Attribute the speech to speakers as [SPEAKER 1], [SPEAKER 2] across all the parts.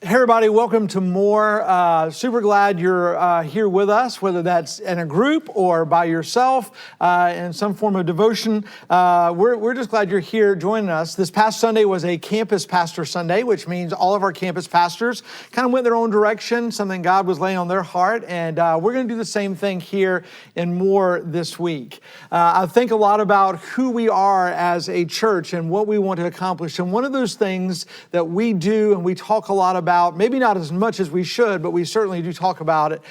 [SPEAKER 1] Hey everybody, welcome to more. Super glad you're here with us, whether that's in a group or by yourself in some form of devotion. We're just glad you're here joining us. This past Sunday was a campus pastor Sunday, which means all of our campus pastors kind of went their own direction, something God was laying on their heart, and we're going to do the same thing here in more this week. I think a lot about who we are as a church and what we want to accomplish, and one of those things that we do and we talk a lot about, maybe not as much as we should, but we certainly do talk about it,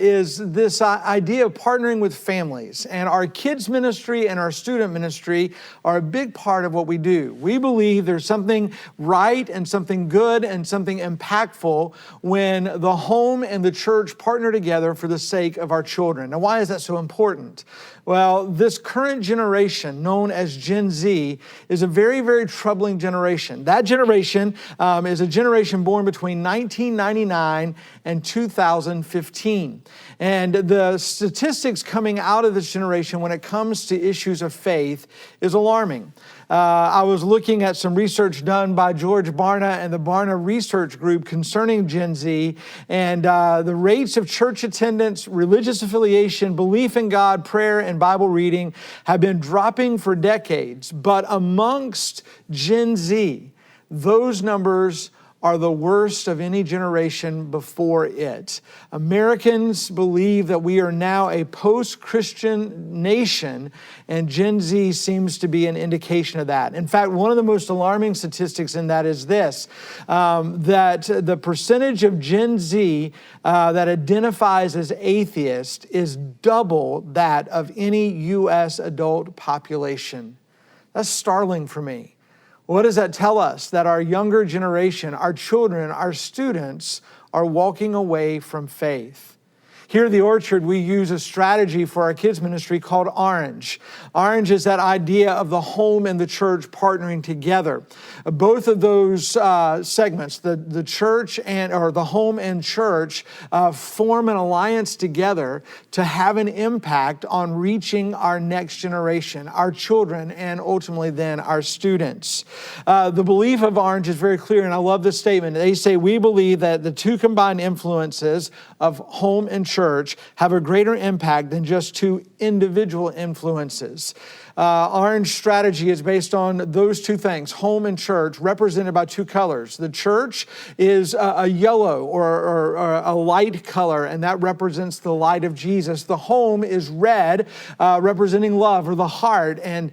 [SPEAKER 1] is this idea of partnering with families. And our kids ministry and our student ministry are a big part of what we do. We believe there's something right and something good and something impactful when the home and the church partner together for the sake of our children. Now, why is that so important? Well, this current generation, known as Gen Z, is a very, very troubling generation. That generation is a generation born between 1999 and 2015. And the statistics coming out of this generation when it comes to issues of faith is alarming. I was looking at some research done by George Barna and the Barna Research Group concerning Gen Z, and the rates of church attendance, religious affiliation, belief in God, prayer, and Bible reading have been dropping for decades. But amongst Gen Z, those numbers are the worst of any generation before it. Americans believe that we are now a post-Christian nation, and Gen Z seems to be an indication of that. In fact, one of the most alarming statistics in that is this, that the percentage of Gen Z that identifies as atheist is double that of any U.S. adult population. That's startling for me. What does that tell us? That our younger generation, our children, our students are walking away from faith. Here at the Orchard, we use a strategy for our kids ministry called Orange. Orange is that idea of the home and the church partnering together. Both of those segments, the church or the home and church, form an alliance together to have an impact on reaching our next generation, our children, and ultimately then our students. The belief of Orange is very clear, and I love this statement. They say, we believe that the two combined influences of home and church have a greater impact than just two individual influences. Orange strategy is based on those two things, home and church, represented by two colors. The church is a yellow or a light color, and that represents the light of Jesus. The home is red, representing love or the heart, and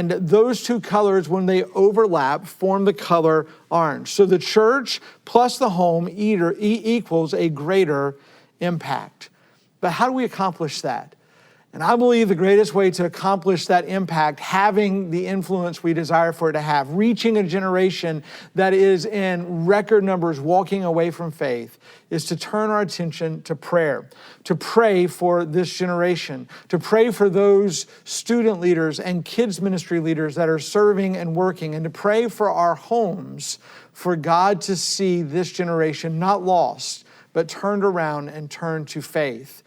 [SPEAKER 1] those two colors, when they overlap, form the color orange. So the church plus the home equals a greater impact. But how do we accomplish that? And I believe the greatest way to accomplish that impact, having the influence we desire for it to have, reaching a generation that is in record numbers walking away from faith, is to turn our attention to prayer, to pray for this generation, to pray for those student leaders and kids ministry leaders that are serving and working, and to pray for our homes, for God to see this generation not lost, but turned around and turned to faith.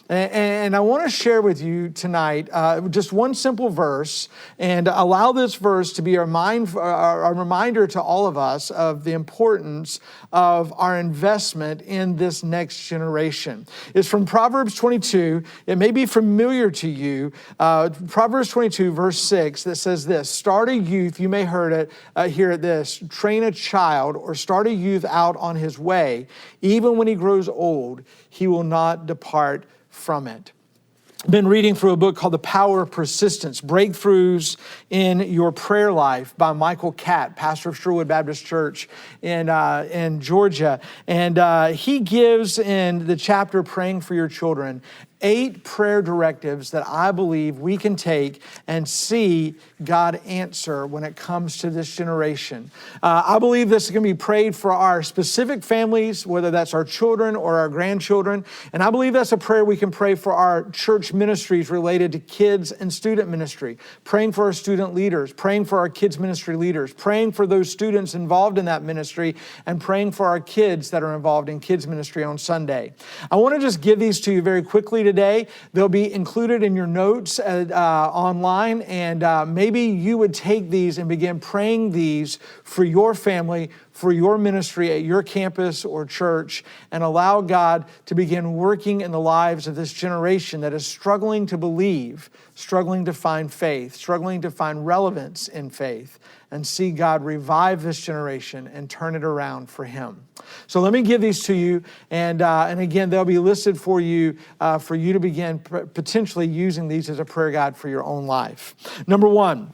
[SPEAKER 1] And I want to share with you tonight just one simple verse, and allow this verse to be a reminder to all of us of the importance of our investment in this next generation. It's from Proverbs 22. It may be familiar to you. Proverbs 22, verse 6, that says this: start a youth, you may hear it this, train a child or start a youth out on his way. Even when he grows old, he will not depart from it. I've been reading through a book called The Power of Persistence, Breakthroughs in Your Prayer Life by Michael Catt, pastor of Sherwood Baptist Church in Georgia. And he gives in the chapter Praying for Your Children 8 prayer directives that I believe we can take and see God answer when it comes to this generation. I believe this is going to be prayed for our specific families, whether that's our children or our grandchildren. And I believe that's a prayer we can pray for our church ministries related to kids and student ministry, praying for our student leaders, praying for our kids ministry leaders, praying for those students involved in that ministry, and praying for our kids that are involved in kids ministry on Sunday. I want to just give these to you very quickly today. today. They'll be included in your notes online, and maybe you would take these and begin praying these for your family, for your ministry at your campus or church, and allow God to begin working in the lives of this generation that is struggling to believe, struggling to find faith, struggling to find relevance in faith, and see God revive this generation and turn it around for Him. So let me give these to you, and again, they'll be listed for you to begin potentially using these as a prayer guide for your own life. Number one,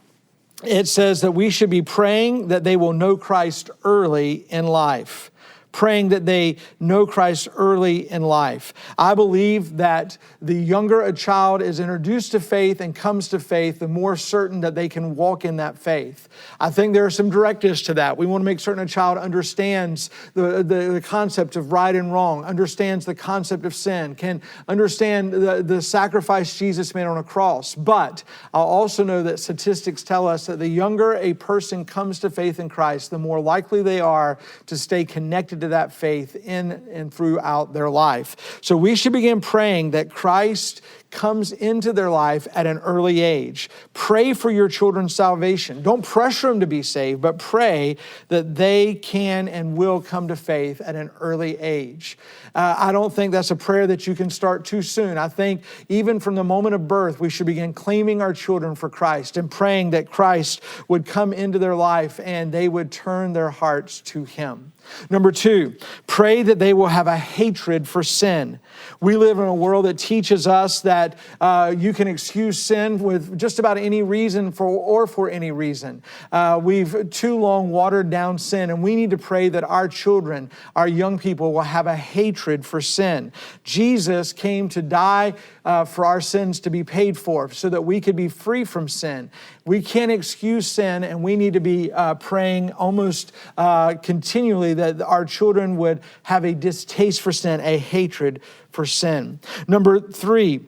[SPEAKER 1] it says that we should be praying that they will know Christ early in life. Praying that they know Christ early in life. I believe that the younger a child is introduced to faith and comes to faith, the more certain that they can walk in that faith. I think there are some directives to that. We want to make certain a child understands the concept of right and wrong, understands the concept of sin, can understand the sacrifice Jesus made on a cross. But I also know that statistics tell us that the younger a person comes to faith in Christ, the more likely they are to stay connected to that faith in and throughout their life. So we should begin praying that Christ comes into their life at an early age. Pray for your children's salvation. Don't pressure them to be saved, but pray that they can and will come to faith at an early age. I don't think that's a prayer that you can start too soon. I think even from the moment of birth, we should begin claiming our children for Christ and praying that Christ would come into their life and they would turn their hearts to Him. Number two, pray that they will have a hatred for sin. We live in a world that teaches us that you can excuse sin with just about any reason for any reason. We've too long watered down sin, and we need to pray that our children, our young people, will have a hatred for sin. Jesus came to die for our sins to be paid for so that we could be free from sin. We can't excuse sin, and we need to be praying almost continually that our children would have a distaste for sin, a hatred for sin. Number three,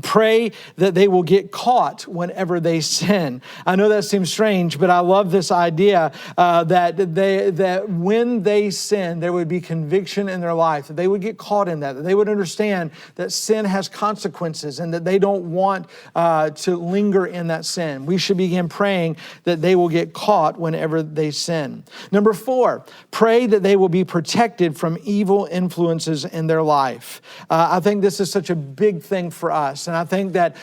[SPEAKER 1] pray that they will get caught whenever they sin. I know that seems strange, but I love this idea that when they sin, there would be conviction in their life, that they would get caught in that they would understand that sin has consequences and that they don't want to linger in that sin. We should begin praying that they will get caught whenever they sin. Number four, pray that they will be protected from evil influences in their life. I think this is such a big thing for us. And I think that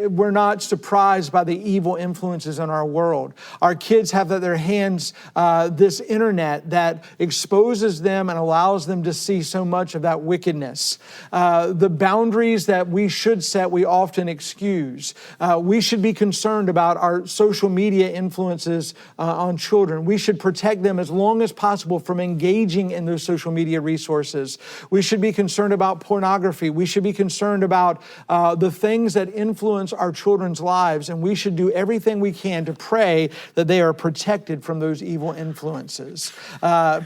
[SPEAKER 1] we're not surprised by the evil influences in our world. Our kids have at their hands this internet that exposes them and allows them to see so much of that wickedness. The boundaries that we should set, we often excuse. We should be concerned about our social media influences on children. We should protect them as long as possible from engaging in those social media resources. We should be concerned about pornography. We should be concerned about the things that influence our children's lives, and we should do everything we can to pray that they are protected from those evil influences.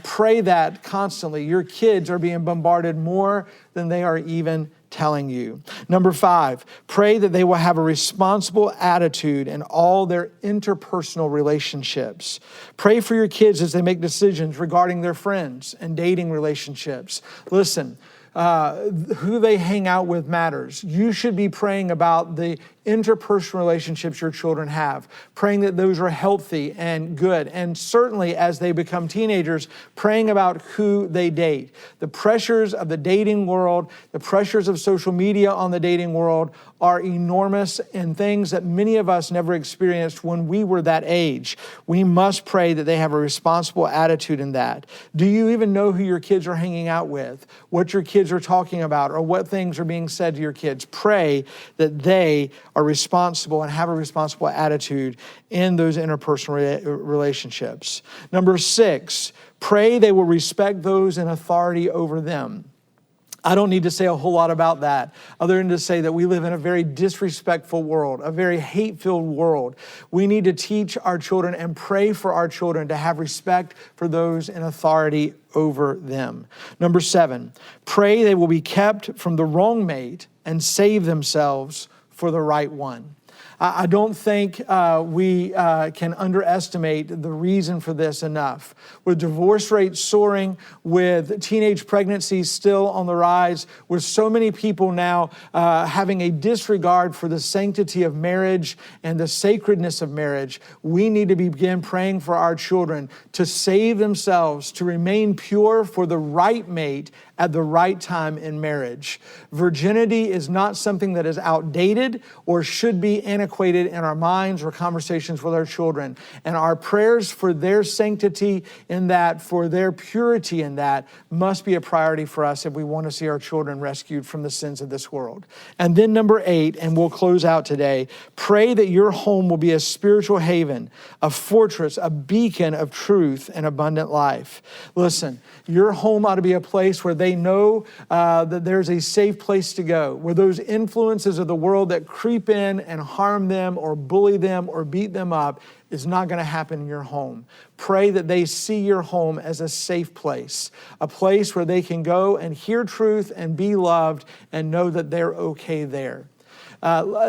[SPEAKER 1] Pray that constantly. Your kids are being bombarded more than they are even telling you. Number five, pray that they will have a responsible attitude in all their interpersonal relationships. Pray for your kids as they make decisions regarding their friends and dating relationships. Listen, who they hang out with matters. You should be praying about the interpersonal relationships your children have, praying that those are healthy and good. And certainly as they become teenagers, praying about who they date. The pressures of the dating world, the pressures of social media on the dating world are enormous and things that many of us never experienced when we were that age. We must pray that they have a responsible attitude in that. Do you even know who your kids are hanging out with, what your kids are talking about, or what things are being said to your kids? Pray that they are responsible and have a responsible attitude in those interpersonal relationships. Number six, pray they will respect those in authority over them. I don't need to say a whole lot about that other than to say that we live in a very disrespectful world, a very hate-filled world. We need to teach our children and pray for our children to have respect for those in authority over them. Number seven, pray they will be kept from the wrong mate and save themselves for the right one. I don't think we can underestimate the reason for this enough. With divorce rates soaring, with teenage pregnancies still on the rise, with so many people now having a disregard for the sanctity of marriage and the sacredness of marriage, we need to begin praying for our children to save themselves, to remain pure for the right mate at the right time in marriage. Virginity is not something that is outdated or should be antiquated in our minds or conversations with our children. And our prayers for their sanctity in that, for their purity in that, must be a priority for us if we want to see our children rescued from the sins of this world. And then number 8, and we'll close out today, pray that your home will be a spiritual haven, a fortress, a beacon of truth and abundant life. Listen, your home ought to be a place where they know that there's a safe place to go, where those influences of the world that creep in and harm them or bully them or beat them up is not going to happen in your home. Pray that they see your home as a safe place, a place where they can go and hear truth and be loved and know that they're okay there.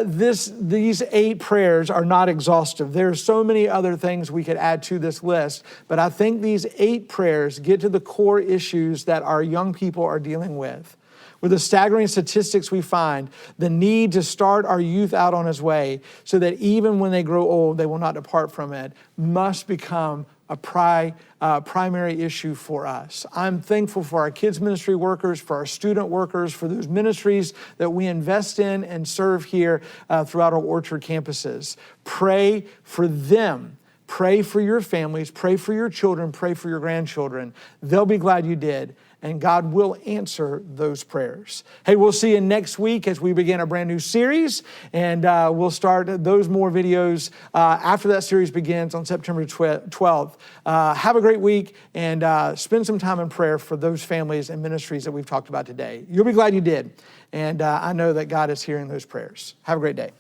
[SPEAKER 1] These 8 prayers are not exhaustive. There are so many other things we could add to this list, but I think these 8 prayers get to the core issues that our young people are dealing with. With the staggering statistics we find, the need to start our youth out on his way so that even when they grow old, they will not depart from it, must become a primary issue for us. I'm thankful for our kids ministry workers, for our student workers, for those ministries that we invest in and serve here throughout our Orchard campuses. Pray for them. Pray for your families. Pray for your children. Pray for your grandchildren. They'll be glad you did. And God will answer those prayers. Hey, we'll see you next week as we begin a brand new series. And we'll start those more videos after that series begins on September 12th. Have a great week and spend some time in prayer for those families and ministries that we've talked about today. You'll be glad you did. And I know that God is hearing those prayers. Have a great day.